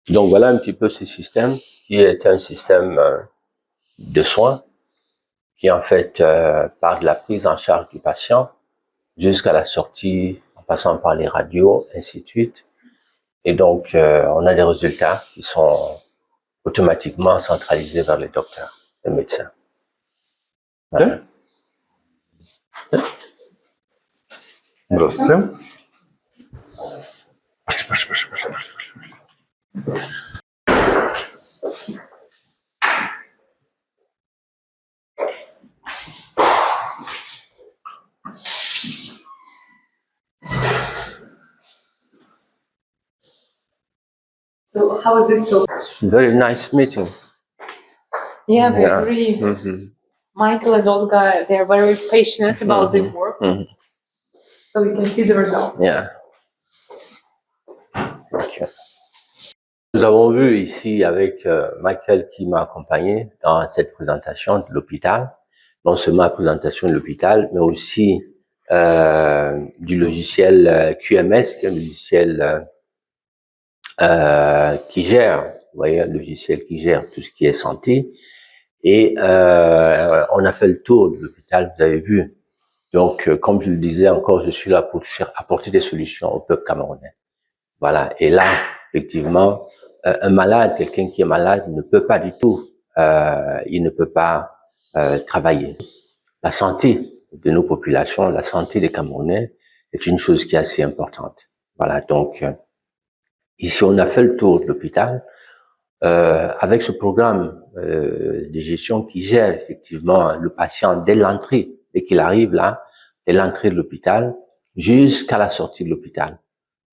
Donc voilà un petit peu ce système qui est un système de soins qui en fait part de la prise en charge du patient jusqu'à la sortie en passant par les radios, ainsi de suite. Et donc on a des résultats qui sont automatiquement centralisés vers les docteurs, les médecins. Voilà. Здравствуйте. So how is it so? It's a very nice meeting. Yeah, we Yeah. agree. Mhm. Michael and Olga, they're very passionate about their work, Mhm. so we can see the results. Yeah. Okay. Nous avons vu ici avec Michael qui m'a accompagné dans cette présentation de l'hôpital, non seulement la présentation de l'hôpital, mais aussi du logiciel QMS, qui est un logiciel qui gère, vous voyez, un logiciel qui gère tout ce qui est santé. Et on a fait le tour de l'hôpital, vous avez vu. Donc, comme je le disais encore, je suis là pour apporter des solutions au peuple camerounais. Voilà. Et là, effectivement, un malade, quelqu'un qui est malade, ne peut pas du tout, il ne peut pas travailler. La santé de nos populations, la santé des Camerounais est une chose qui est assez importante. Voilà. Donc, ici, on a fait le tour de l'hôpital avec ce programme de gestion qui gère effectivement le patient dès l'entrée, dès qu'il arrive là, dès l'entrée de l'hôpital jusqu'à la sortie de l'hôpital.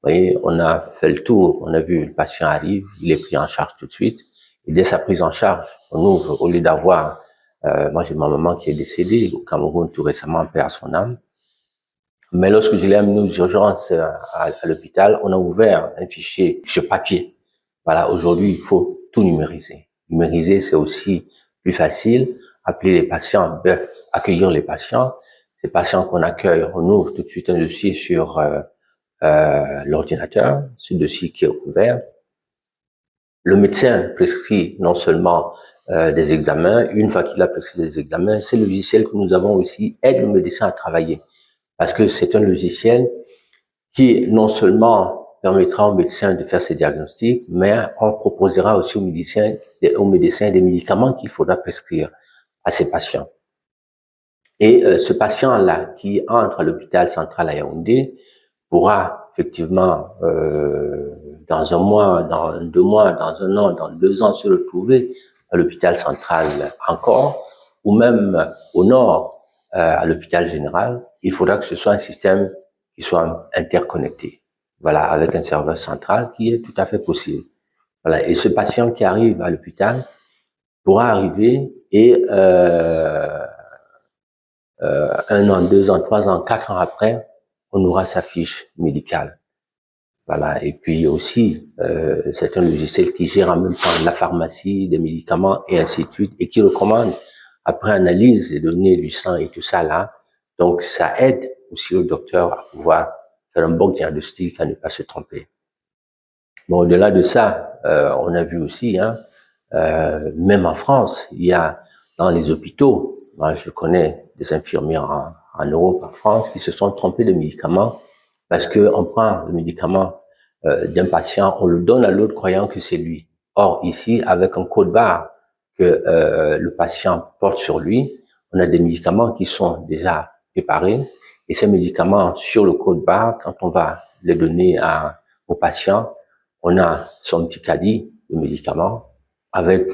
Vous voyez, on a fait le tour, on a vu le patient arrive, il est pris en charge tout de suite. Et dès sa prise en charge, on ouvre, au lieu d'avoir, moi j'ai ma maman qui est décédée au Cameroun tout récemment, paix à son âme. Mais lorsque je l'ai amené aux urgences à l'hôpital, on a ouvert un fichier sur papier. Voilà, aujourd'hui, il faut tout numériser. Numériser, c'est aussi plus facile. Appeler les patients, bref, accueillir les patients. Ces patients qu'on accueille, on ouvre tout de suite un dossier sur l'ordinateur, ce dossier qui est ouvert. Le médecin prescrit non seulement des examens, une fois qu'il a prescrit des examens, c'est le logiciel que nous avons aussi aide le médecin à travailler. Parce que c'est un logiciel qui non seulement permettra au médecin de faire ses diagnostics, mais on proposera aussi aux médecins des médicaments qu'il faudra prescrire à ces patients. Et ce patient-là qui entre à l'hôpital central à Yaoundé pourra effectivement, dans un mois, dans 2 mois, dans 1 an, dans 2 ans, se retrouver à l'hôpital central encore, ou même au nord, à l'hôpital général. Il faudra que ce soit un système qui soit interconnecté. Voilà, avec un serveur central qui est tout à fait possible. Voilà, et ce patient qui arrive à l'hôpital pourra arriver et 1 an, 2 ans, 3 ans, 4 ans après, on aura sa fiche médicale. Voilà. Et puis aussi, c'est un logiciel qui gère en même temps la pharmacie, des médicaments et ainsi de suite, et qui recommande, après analyse des données du sang et tout ça là, donc ça aide aussi le docteur à pouvoir faire un bon diagnostic, à ne pas se tromper. Bon, au-delà de ça, on a vu aussi, hein, même en France, il y a dans les hôpitaux, moi je connais des infirmières en Europe, en France, qui se sont trompées de médicaments parce que on prend le médicament d'un patient, on le donne à l'autre croyant que c'est lui. Or ici, avec un code barre que le patient porte sur lui, on a des médicaments qui sont déjà préparés et ces médicaments sur le code barre, quand on va les donner au patient, on a son petit caddie de médicaments avec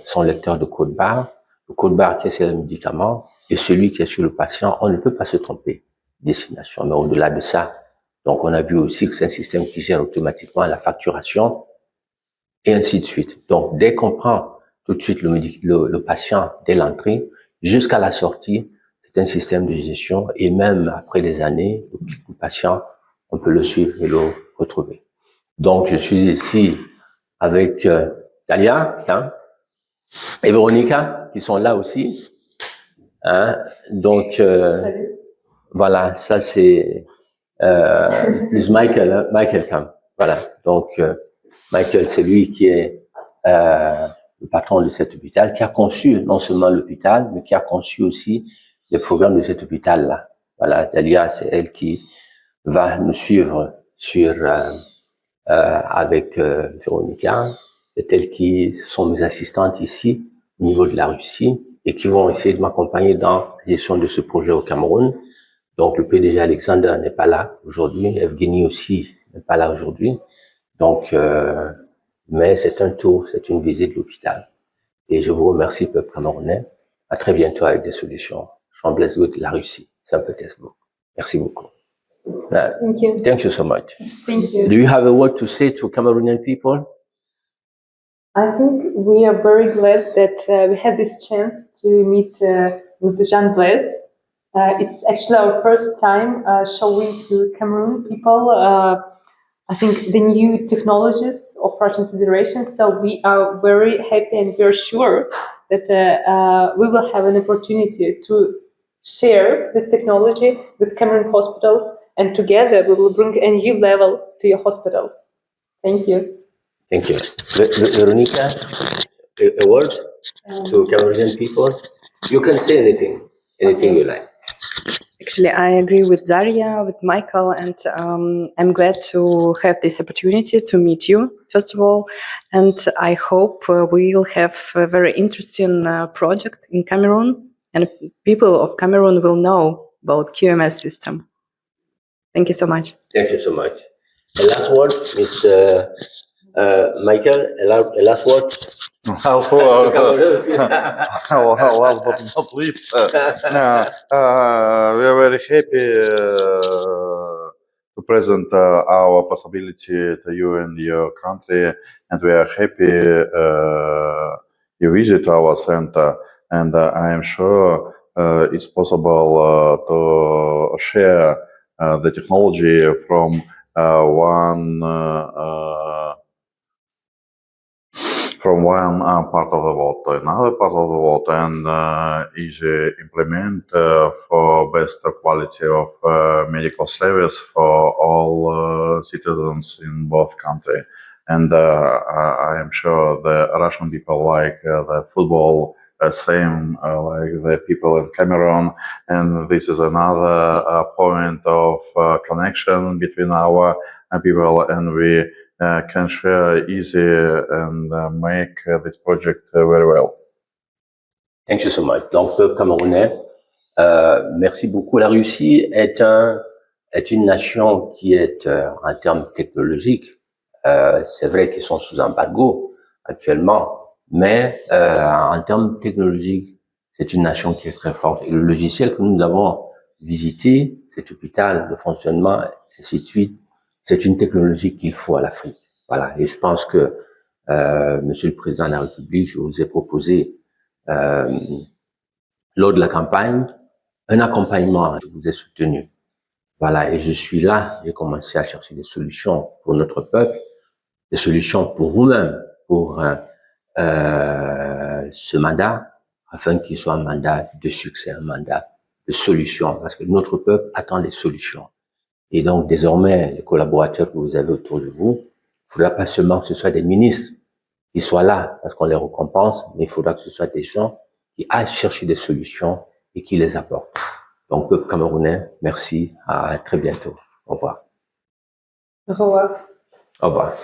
son lecteur de code barre. Le code barre qui est sur le médicament et celui qui est sur le patient, on ne peut pas se tromper. Destination. Mais au-delà de ça, donc on a vu aussi que c'est un système qui gère automatiquement la facturation et ainsi de suite. Donc dès qu'on prend tout de suite le patient dès l'entrée jusqu'à la sortie, c'est un système de gestion et même après des années, le patient, on peut le suivre et le retrouver. Donc je suis ici avec Dalia, hein, et Véronica qui sont là aussi. Hein, donc voilà, ça c'est plus Michael, hein, Michael Camp. Voilà, donc Michael, c'est lui qui est le patron de cet hôpital, qui a conçu non seulement l'hôpital, mais qui a conçu aussi les programmes de cet hôpital-là. Voilà, Dalia, c'est elle qui va nous suivre sur avec Véronica. C'est elles qui sont mes assistantes ici, au niveau de la Russie, et qui vont essayer de m'accompagner dans la gestion de ce projet au Cameroun. Donc, le PDG Alexander n'est pas là aujourd'hui, Evgeny aussi n'est pas là aujourd'hui. Donc, mais c'est un tour, c'est une visite de l'hôpital. Et je vous remercie, peuple camerounais. À très bientôt avec des solutions. Jean Blaise Goutte, la Russie, Saint-Pétersbourg. Merci beaucoup. Thank you. Thank you so much. Thank you. Do you have a word to say to Cameroonian people? I think we are very glad that we had this chance to meet with Jean Blaise. It's actually our first time showing to Cameroon people, I think, the new technologies of Russian Federation. So we are very happy and we are sure that we will have an opportunity to share this technology with Cameroon hospitals, and together we will bring a new level to your hospitals. Thank you. Thank you. Veronica, a word to Cameroonian people? You can say anything you like. Actually, I agree with Daria, with Michael, and I'm glad to have this opportunity to meet you, first of all. And I hope we'll have a very interesting project in Cameroon, and people of Cameroon will know about QMS system. Thank you so much. Thank you so much. A last word, Mr. Michael, a last word? Last but not least, we are very happy to present our possibility to you and your country, and we are happy you visit our center, and I am sure it's possible to share the technology from one part of the world to another part of the world, and easy implement for best quality of medical service for all citizens in both countries. And I am sure the Russian people like the football, same like the people in Cameroon, and this is another point of connection between our people, and we can share easy and make this project very well. Thank you so much. Donc, peuple camerounais, merci beaucoup. La Russie est une nation qui est, en termes technologiques, c'est vrai qu'ils sont sous embargo actuellement, mais en termes technologiques, c'est une nation qui est très forte. Et le logiciel que nous avons visité, cet hôpital, le fonctionnement, ainsi de suite, c'est une technologie qu'il faut à l'Afrique. Voilà. Et je pense que, Monsieur le Président de la République, je vous ai proposé, lors de la campagne, un accompagnement. Je vous ai soutenu. Voilà. Et je suis là, j'ai commencé à chercher des solutions pour notre peuple, des solutions pour vous-même, pour ce mandat, afin qu'il soit un mandat de succès, un mandat de solution, parce que notre peuple attend des solutions. Et donc, désormais, les collaborateurs que vous avez autour de vous, il ne faudra pas seulement que ce soit des ministres qui soient là parce qu'on les récompense, mais il faudra que ce soit des gens qui aillent chercher des solutions et qui les apportent. Donc, peuple camerounais, merci, à très bientôt. Au revoir. Au revoir. Au revoir.